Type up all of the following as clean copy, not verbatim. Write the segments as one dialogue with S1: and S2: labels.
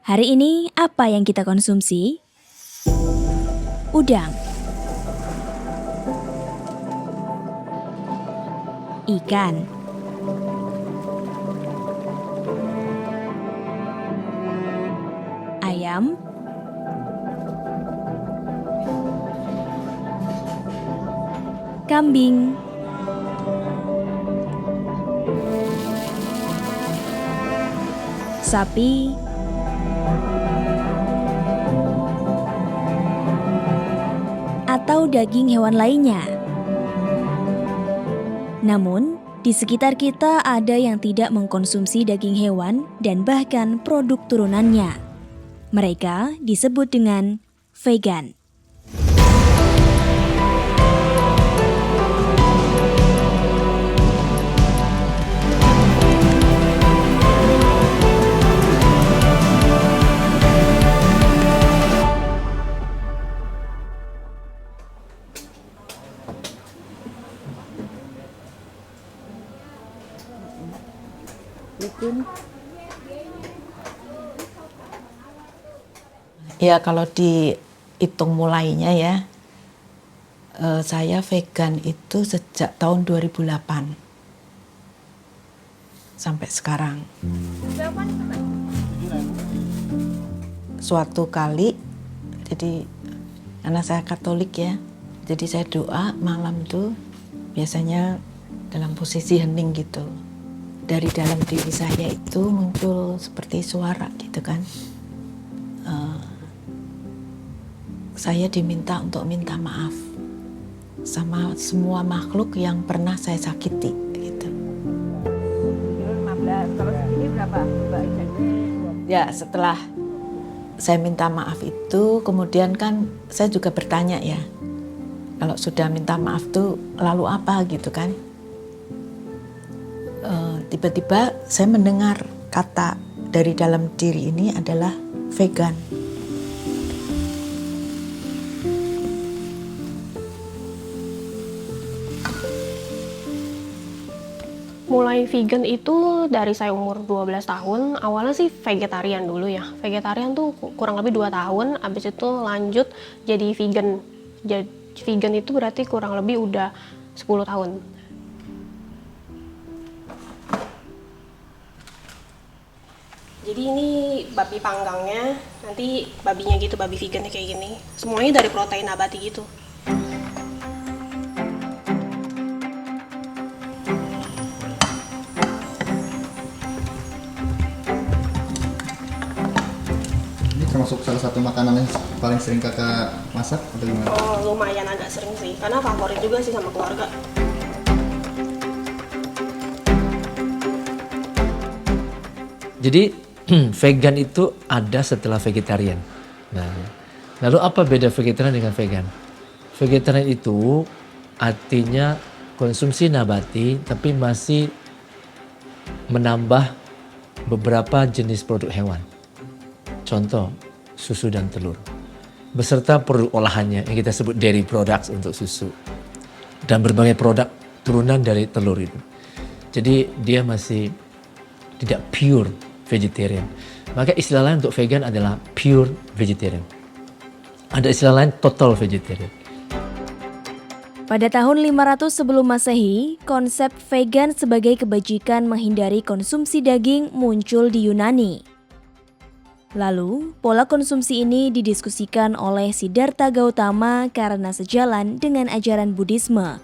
S1: Hari ini apa yang kita konsumsi? Udang, ikan, ayam, kambing, sapi, atau daging hewan lainnya. Namun, di sekitar kita ada yang tidak mengkonsumsi daging hewan dan bahkan produk turunannya. Mereka disebut dengan vegan.
S2: Ya kalau dihitung mulainya ya, saya vegan itu sejak tahun 2008 sampai sekarang. Suatu kali, jadi karena saya Katolik ya, jadi saya doa malam tuh biasanya dalam posisi hening gitu. Dari dalam diri saya itu muncul seperti suara gitu kan. Saya diminta untuk minta maaf sama semua makhluk yang pernah saya sakiti gitu.
S3: 15, kalau segini berapa?
S2: Ya setelah saya minta maaf itu kemudian kan saya juga bertanya ya, kalau sudah minta maaf tuh lalu apa gitu kan. Tiba-tiba saya mendengar kata dari dalam diri ini adalah vegan.
S4: Mulai vegan itu dari saya umur 12 tahun, awalnya sih vegetarian dulu ya. Vegetarian tuh kurang lebih 2 tahun, habis itu lanjut jadi vegan. Jadi vegan itu berarti kurang lebih udah 10 tahun. Jadi ini babi panggangnya, nanti babinya gitu, babi vegannya kayak gini. Semuanya dari protein nabati gitu.
S5: Ini termasuk salah satu makanan yang paling sering kakak masak atau gimana?
S4: Oh, lumayan agak sering sih, karena favorit juga sih sama keluarga.
S6: Jadi vegan itu ada setelah vegetarian. Nah, lalu apa beda vegetarian dengan vegan? Vegetarian itu artinya konsumsi nabati tapi masih menambah beberapa jenis produk hewan. Contoh, susu dan telur. Beserta produk olahannya yang kita sebut dairy products untuk susu. Dan berbagai produk turunan dari telur itu. Jadi dia masih tidak pure vegetarian. Maka istilah lain untuk vegan adalah pure vegetarian. Ada istilah lain total vegetarian.
S1: Pada tahun 500 sebelum Masehi, konsep vegan sebagai kebajikan menghindari konsumsi daging muncul di Yunani. Lalu, pola konsumsi ini didiskusikan oleh Siddhartha Gautama karena sejalan dengan ajaran Buddhisme.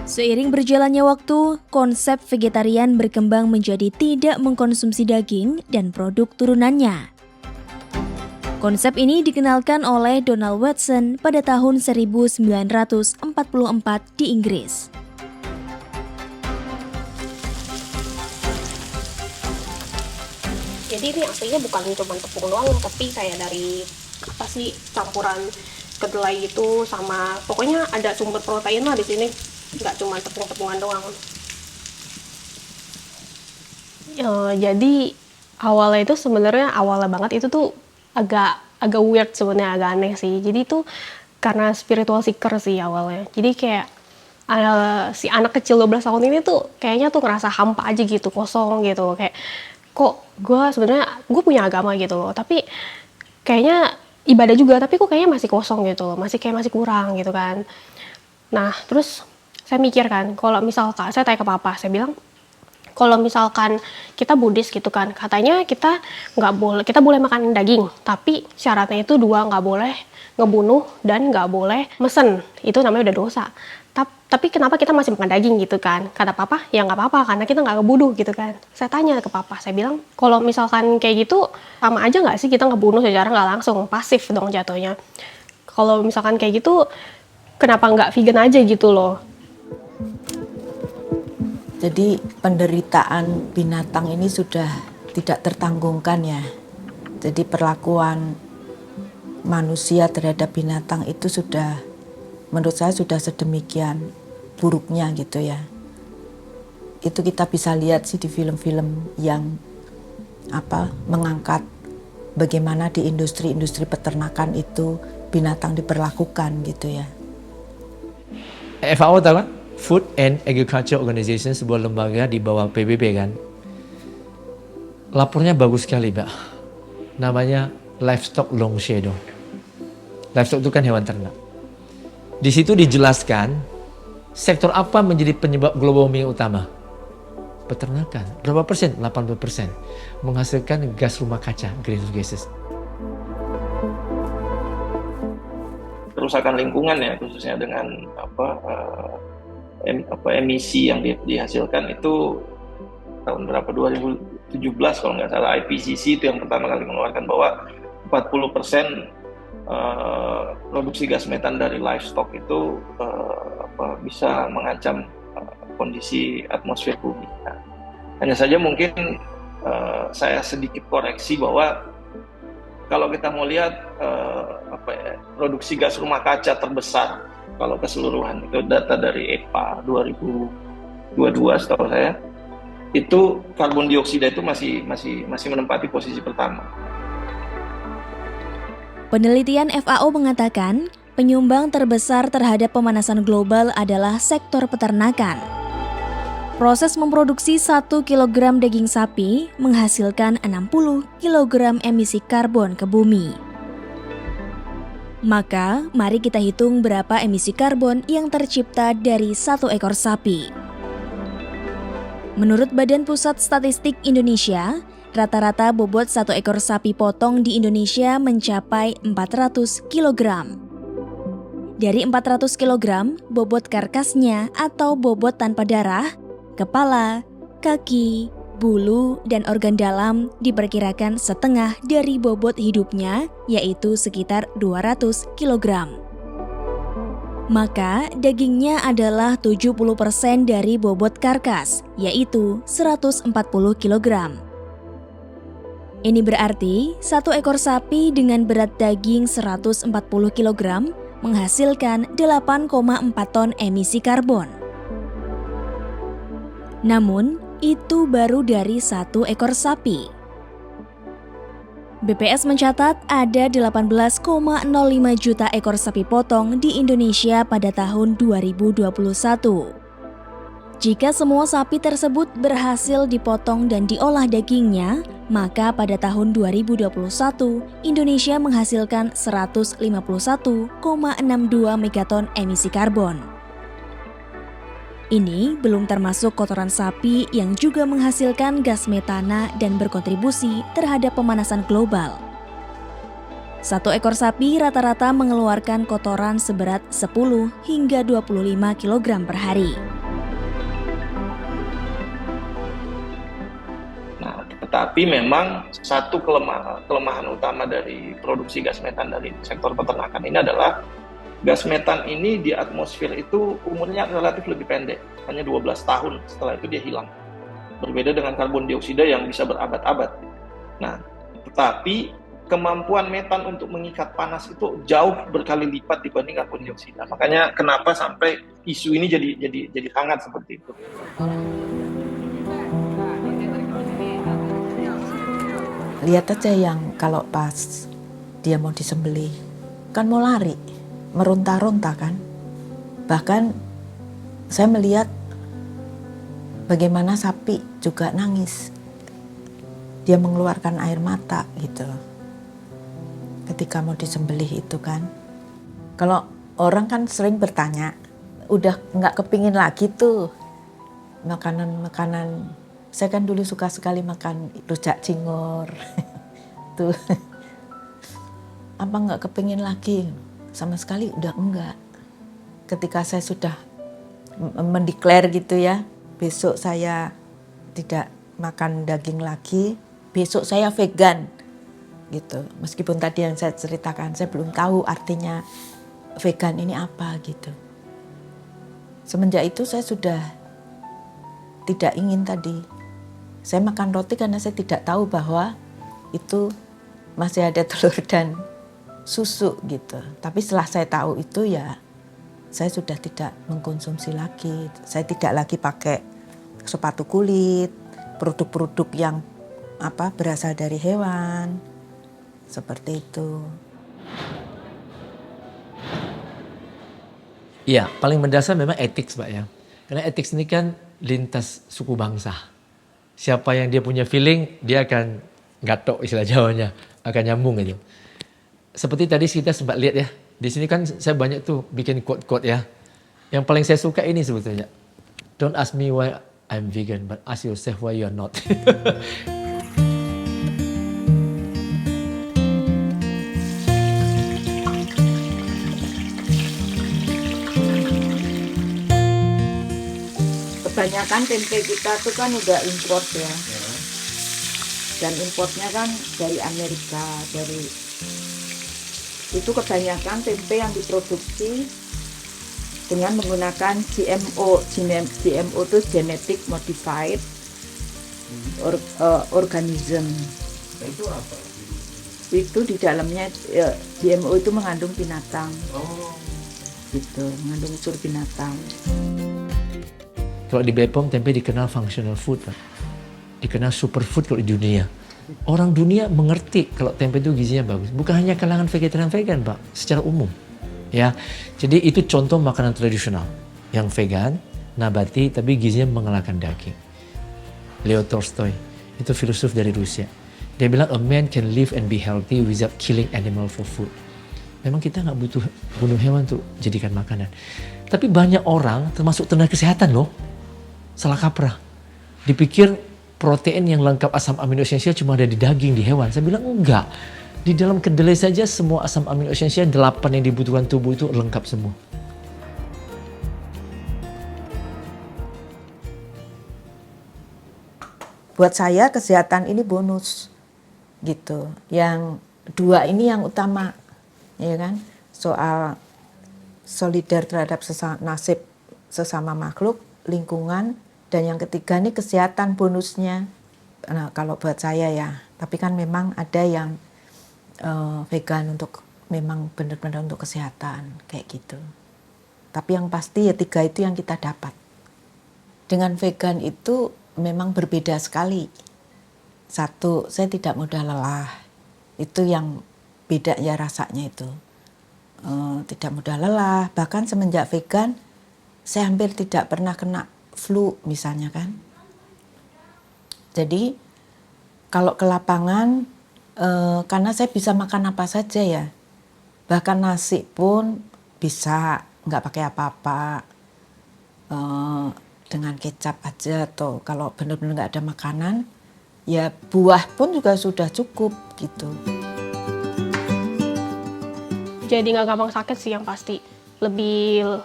S1: Seiring berjalannya waktu, konsep vegetarian berkembang menjadi tidak mengkonsumsi daging dan produk turunannya. Konsep ini dikenalkan oleh Donald Watson pada tahun 1944 di Inggris.
S4: Jadi ini aslinya bukan cuma tepung doang, tapi kayak dari apa sih campuran kedelai gitu sama pokoknya ada sumber protein lah di sini, nggak cuma tepung-tepungan doang. Jadi awalnya itu sebenarnya awalnya banget itu tuh agak weird sebenarnya, agak aneh sih. Jadi itu karena spiritual seeker sih awalnya. Jadi kayak si anak kecil 12 tahun ini tuh kayaknya tuh ngerasa hampa aja gitu, kosong gitu, kayak kok gue punya agama gitu loh, tapi kayaknya ibadah juga, tapi kok kayaknya masih kosong gitu loh, masih kurang gitu kan. Nah terus saya mikir kan, kalau misalkan saya tanya ke papa, saya bilang kalau misalkan kita Buddhis gitu kan, katanya kita boleh makan daging, tapi syaratnya itu 2, nggak boleh ngebunuh dan nggak boleh mesen, itu namanya udah dosa. Tapi kenapa kita masih makan daging gitu kan? Kata papa, ya nggak apa-apa karena kita nggak ngebunuh gitu kan. Saya tanya ke papa, saya bilang kalau misalkan kayak gitu sama aja nggak sih kita ngebunuh secara nggak langsung, pasif dong jatuhnya. Kalau misalkan kayak gitu, kenapa nggak vegan aja gitu loh?
S2: Jadi penderitaan binatang ini sudah tidak tertanggungkan ya. Jadi perlakuan manusia terhadap binatang itu sudah, menurut saya sudah sedemikian buruknya gitu ya. Itu kita bisa lihat sih di film-film yang mengangkat bagaimana di industri peternakan itu binatang diperlakukan gitu ya.
S6: FAO tahu kan? Food and Agriculture Organization, sebuah lembaga di bawah PBB kan. Lapornya bagus sekali, Mbak. Namanya Livestock Long Shadow. Livestock itu kan hewan ternak. Di situ dijelaskan sektor apa menjadi penyebab global warming utama. Peternakan. Berapa persen? 80%. Menghasilkan gas rumah kaca, greenhouse gases.
S3: Kerusakan lingkungan ya, khususnya dengan emisi yang dihasilkan itu tahun berapa, 2017 kalau nggak salah, IPCC itu yang pertama kali mengeluarkan bahwa 40% produksi gas metan dari livestock itu bisa mengancam kondisi atmosfer bumi. Nah, hanya saja mungkin saya sedikit koreksi bahwa kalau kita mau lihat produksi gas rumah kaca terbesar kalau keseluruhan, itu data dari EPA 2022 setahu saya, itu karbon dioksida itu masih menempati posisi pertama.
S1: Penelitian FAO mengatakan penyumbang terbesar terhadap pemanasan global adalah sektor peternakan. Proses memproduksi 1 kg daging sapi menghasilkan 60 kg emisi karbon ke bumi. Maka, mari kita hitung berapa emisi karbon yang tercipta dari 1 ekor sapi. Menurut Badan Pusat Statistik Indonesia, rata-rata bobot 1 ekor sapi potong di Indonesia mencapai 400 kg. Dari 400 kg, bobot karkasnya atau bobot tanpa darah, kepala, kaki, bulu, dan organ dalam diperkirakan setengah dari bobot hidupnya, yaitu sekitar 200 kg. Maka dagingnya adalah 70% dari bobot karkas, yaitu 140 kg. Ini berarti 1 ekor sapi dengan berat daging 140 kg menghasilkan 8,4 ton emisi karbon. Namun, itu baru dari 1 ekor sapi. BPS mencatat ada 18,05 juta ekor sapi potong di Indonesia pada tahun 2021. Jika semua sapi tersebut berhasil dipotong dan diolah dagingnya, maka pada tahun 2021 Indonesia menghasilkan 151,62 megaton emisi karbon. Ini belum termasuk kotoran sapi yang juga menghasilkan gas metana dan berkontribusi terhadap pemanasan global. 1 ekor sapi rata-rata mengeluarkan kotoran seberat 10 hingga 25 kg per hari.
S3: Nah, tetapi memang satu kelemahan utama dari produksi gas metan dari sektor peternakan ini adalah gas metan ini di atmosfer itu umurnya relatif lebih pendek, hanya 12 tahun, setelah itu dia hilang. Berbeda dengan karbon dioksida yang bisa berabad-abad. Nah, tetapi kemampuan metan untuk mengikat panas itu jauh berkali lipat dibanding karbon dioksida. Makanya kenapa sampai isu ini jadi hangat seperti itu.
S2: Lihat aja yang kalau pas dia mau disembelih, kan mau lari, meronta-ronta kan. Bahkan saya melihat bagaimana sapi juga nangis. Dia mengeluarkan air mata gitu ketika mau disembelih itu kan. Kalau orang kan sering bertanya, udah nggak kepingin lagi tuh makanan-makanan. Saya kan dulu suka sekali makan rujak cingur tuh. Apa nggak kepingin lagi? Sama sekali udah enggak. Ketika saya sudah mendeklar gitu ya, besok saya tidak makan daging lagi, besok saya vegan gitu. Meskipun tadi yang saya ceritakan, saya belum tahu artinya vegan ini apa gitu. Semenjak itu saya sudah tidak ingin tadi. Saya makan roti karena saya tidak tahu bahwa itu masih ada telur dan susu gitu. Tapi setelah saya tahu itu ya saya sudah tidak mengkonsumsi lagi. Saya tidak lagi pakai sepatu kulit, produk-produk yang berasal dari hewan. Seperti itu.
S6: Iya, paling mendasar memang etik, Mbak ya. Karena etik ini kan lintas suku bangsa. Siapa yang dia punya feeling, dia akan gatok istilah Jawanya, akan nyambung gitu. Seperti tadi kita sempat lihat ya, di sini kan saya banyak tuh bikin quote-quote ya. Yang paling saya suka ini sebetulnya. Don't ask me why I'm vegan, but ask yourself why you're not.
S2: Kebanyakan tempe kita tuh kan udah import ya. Dan importnya kan dari Amerika, itu kebanyakan tempe yang diproduksi dengan menggunakan GMO. GMO itu genetic modified organism.
S6: Itu apa?
S2: Itu di dalamnya GMO itu mengandung binatang. Gitu, mengandung unsur binatang.
S6: Kalau di Bepom tempe dikenal functional food, Pak. Dikenal superfood kalau di dunia. Orang dunia mengerti kalau tempe itu gizinya bagus. Bukan hanya kalangan vegetarian vegan, Pak, secara umum. Ya. Jadi itu contoh makanan tradisional yang vegan, nabati tapi gizinya mengalahkan daging. Leo Tolstoy, itu filosof dari Rusia. Dia bilang a man can live and be healthy without killing animal for food. Memang kita nggak butuh bunuh hewan untuk jadikan makanan. Tapi banyak orang, termasuk tenaga kesehatan loh, salah kaprah. Dipikir protein yang lengkap asam amino esensial cuma ada di daging, di hewan. Saya bilang enggak. Di dalam kedelai saja semua asam amino esensial 8 yang dibutuhkan tubuh itu lengkap semua.
S2: Buat saya kesehatan ini bonus gitu. Yang dua ini yang utama, ya kan? Soal solidar terhadap nasib sesama makhluk, lingkungan, dan yang ketiga ini kesehatan bonusnya. Nah, kalau buat saya ya, tapi kan memang ada yang vegan untuk memang benar-benar untuk kesehatan kayak gitu. Tapi yang pasti ya 3 itu yang kita dapat. Dengan vegan itu memang berbeda sekali. 1, saya tidak mudah lelah. Itu yang beda ya rasanya itu. Tidak mudah lelah. Bahkan semenjak vegan, saya hampir tidak pernah kena flu misalnya kan. Jadi kalau ke lapangan, karena saya bisa makan apa saja ya. Bahkan nasi pun bisa, nggak pakai apa-apa. Dengan kecap aja, atau kalau benar-benar nggak ada makanan, ya buah pun juga sudah cukup gitu.
S4: Jadi nggak gampang sakit sih yang pasti. Lebih,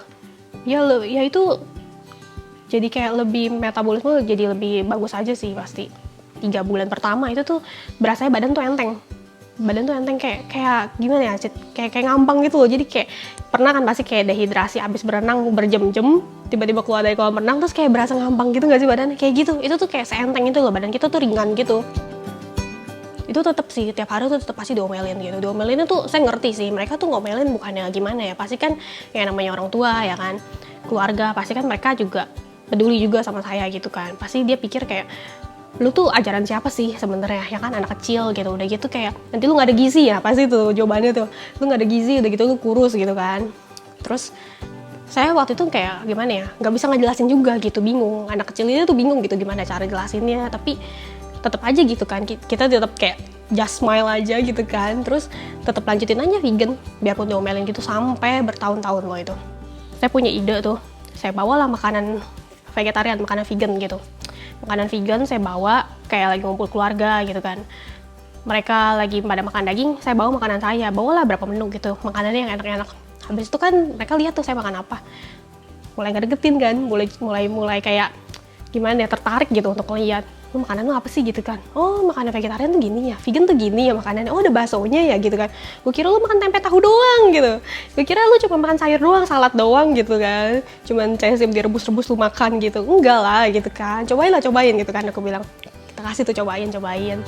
S4: ya itu jadi kayak lebih metabolisme jadi lebih bagus aja sih pasti. 3 bulan pertama itu tuh berasanya badan tuh enteng. Badan tuh enteng kayak gimana ya, kayak ngambang gitu loh. Jadi kayak pernah kan pasti kayak dehidrasi abis berenang berjam-jam, tiba-tiba keluar dari kolam renang terus kayak berasa ngambang gitu nggak sih badan? Kayak gitu. Itu tuh kayak seenteng itu loh, badan kita tuh ringan gitu. Itu tetap sih tiap hari tuh tetap pasti diomelin gitu. Diomelinnya tuh saya ngerti sih, mereka tuh ngomelin bukannya gimana ya, pasti kan yang namanya orang tua ya kan, keluarga, pasti kan mereka juga peduli juga sama saya gitu kan. Pasti dia pikir kayak, lu tuh ajaran siapa sih sebenarnya, ya kan anak kecil gitu. Udah gitu kayak, nanti lu gak ada gizi ya, pasti tuh jawabannya tuh, lu gak ada gizi, udah gitu lu kurus gitu kan. Terus Saya waktu itu kayak gimana ya, nggak bisa ngejelasin juga gitu, bingung. Anak kecil ini tuh bingung gitu gimana cara jelasinnya, tapi tetap aja gitu kan, kita tetap kayak just smile aja gitu kan, terus tetap lanjutin aja vegan, biarpun diomelin gitu sampai bertahun-tahun loh itu. Saya punya ide tuh, saya bawalah makanan vegetarian, makanan vegan gitu. Makanan vegan saya bawa kayak lagi ngumpul keluarga gitu kan. Mereka lagi pada makan daging, saya bawa makanan saya, bawalah berapa menu gitu, makanannya yang enak-enak. Habis itu kan mereka lihat tuh saya makan apa, mulai ngedeketin kan, mulai kayak gimana ya, tertarik gitu untuk ngeliat, lu makanan lu apa sih gitu kan. Oh, makanan vegetarian tuh gini ya, vegan tuh gini ya makanannya, oh ada baksonya ya gitu kan. Gue kira lu makan tempe tahu doang gitu, gue kira lu cuma makan sayur doang, salad doang gitu kan, cuman cecim direbus-rebus lu makan gitu. Enggak lah gitu kan, cobain gitu kan. Aku bilang, kita kasih tuh, cobain.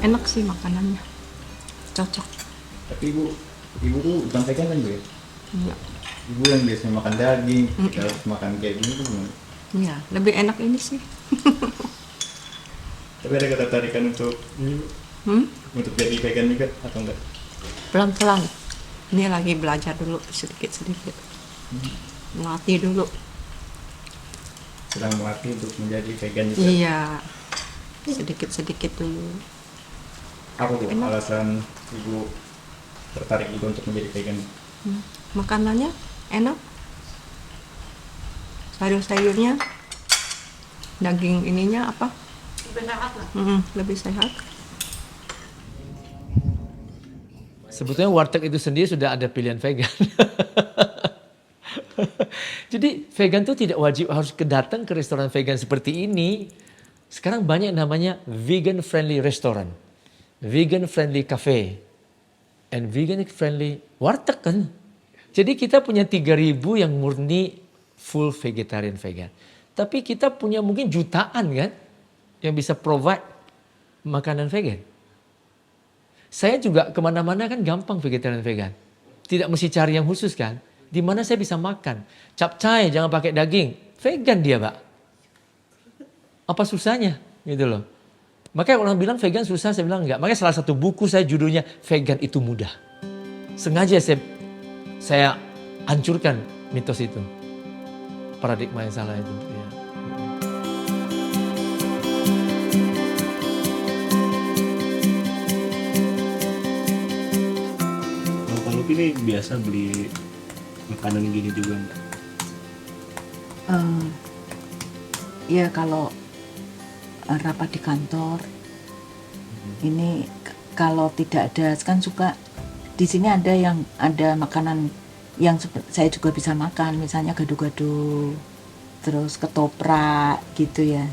S2: Enak sih makanannya, cocok.
S5: Tapi ibu tuh bukan vegan kan Bu ya?
S2: Iya.
S5: Ibu yang biasanya makan daging, harus makan kayak gini tuh gimana?
S2: Iya, lebih enak ini sih.
S5: Tapi ada ketertarikan untuk jadi vegan juga atau enggak?
S2: Pelan-pelan. Ini lagi belajar dulu sedikit-sedikit. Melatih dulu.
S5: Sedang melatih untuk menjadi vegan juga.
S2: Iya. Sedikit-sedikit dulu.
S5: Apa tuh alasan ibu tertarik juga untuk menjadi vegan?
S2: Makanannya enak. Sayur-sayurnya, daging ininya apa? Lebih sehat lah. Lebih sehat.
S6: Sebetulnya warteg itu sendiri sudah ada pilihan vegan. Jadi vegan itu tidak wajib harus datang ke restoran vegan seperti ini. Sekarang banyak namanya vegan friendly restaurant, vegan friendly cafe, and vegan friendly warteg kan. Jadi kita punya 3.000 yang murni full vegetarian vegan. Tapi kita punya mungkin jutaan kan yang bisa provide makanan vegan. Saya juga kemana-mana kan gampang vegetarian vegan. Tidak mesti cari yang khusus kan. Di mana saya bisa makan. Capcay jangan pakai daging. Vegan dia Pak. Apa susahnya gitu loh. Makanya orang bilang vegan susah, saya bilang enggak. Makanya salah satu buku saya judulnya Vegan itu Mudah. Sengaja saya hancurkan mitos itu. Paradigma yang salah itu. Ya.
S7: Kalau Pak Lupi ini biasa beli makanan gini juga nggak?
S2: Ya kalau rapat di kantor, ini kalau tidak ada kan suka di sini ada makanan yang saya juga bisa makan, misalnya gado-gado, terus ketoprak gitu ya.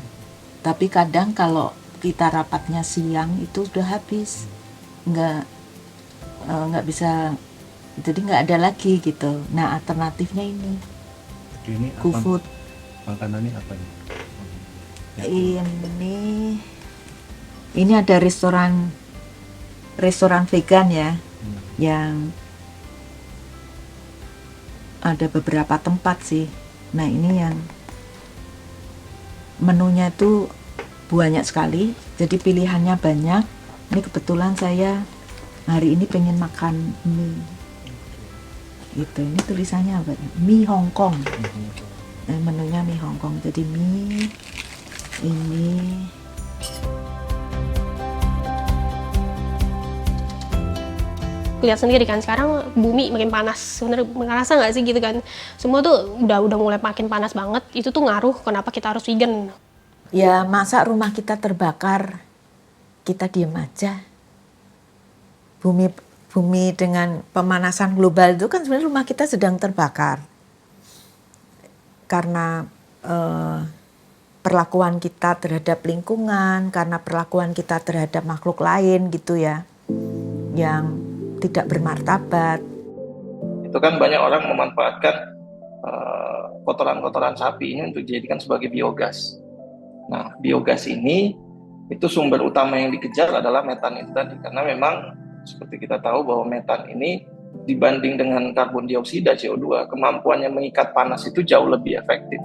S2: Tapi kadang kalau kita rapatnya siang itu sudah habis, nggak bisa, jadi nggak ada lagi gitu. Nah alternatifnya ini
S7: Ini apa?
S2: GoFood.
S7: Makanannya apa nih?
S2: Ini ada restoran vegan ya, yang ada beberapa tempat sih. Nah ini yang menunya itu banyak sekali, jadi pilihannya banyak. Ini kebetulan saya hari ini pengen makan mie gitu. Ini tulisannya apa? Mie Hong Kong. Menunya mie Hong Kong, jadi mie ini.
S4: Lihat sendiri kan sekarang bumi makin panas, sebenarnya ngerasa nggak sih gitu kan, semua tuh udah mulai makin panas banget. Itu tuh ngaruh kenapa kita harus vegan.
S2: Ya masa rumah kita terbakar kita diem aja. Bumi dengan pemanasan global itu kan sebenarnya rumah kita sedang terbakar karena perlakuan kita terhadap lingkungan, karena perlakuan kita terhadap makhluk lain gitu ya, yang tidak bermartabat.
S3: Itu kan banyak orang memanfaatkan kotoran-kotoran sapi ini untuk dijadikan sebagai biogas. Nah, biogas ini itu sumber utama yang dikejar adalah metan itu tadi, karena memang seperti kita tahu bahwa metan ini dibanding dengan karbon dioksida CO2, kemampuannya mengikat panas itu jauh lebih efektif.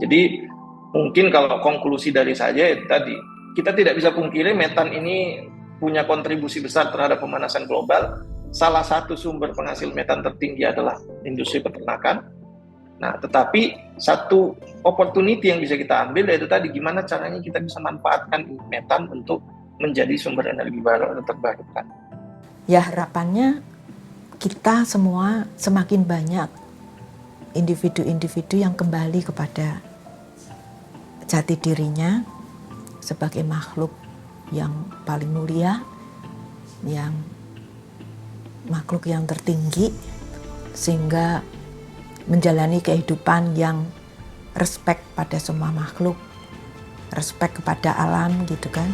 S3: Jadi mungkin kalau konklusi dari saya tadi, kita tidak bisa pungkiri metan ini punya kontribusi besar terhadap pemanasan global, salah satu sumber penghasil metan tertinggi adalah industri peternakan. Nah, tetapi satu opportunity yang bisa kita ambil yaitu tadi gimana caranya kita bisa manfaatkan metan untuk menjadi sumber energi baru atau terbarukan.
S2: Ya harapannya kita semua semakin banyak individu-individu yang kembali kepada jati dirinya sebagai makhluk yang paling mulia, yang makhluk yang tertinggi, sehingga menjalani kehidupan yang respect pada semua makhluk, respect kepada alam gitu kan.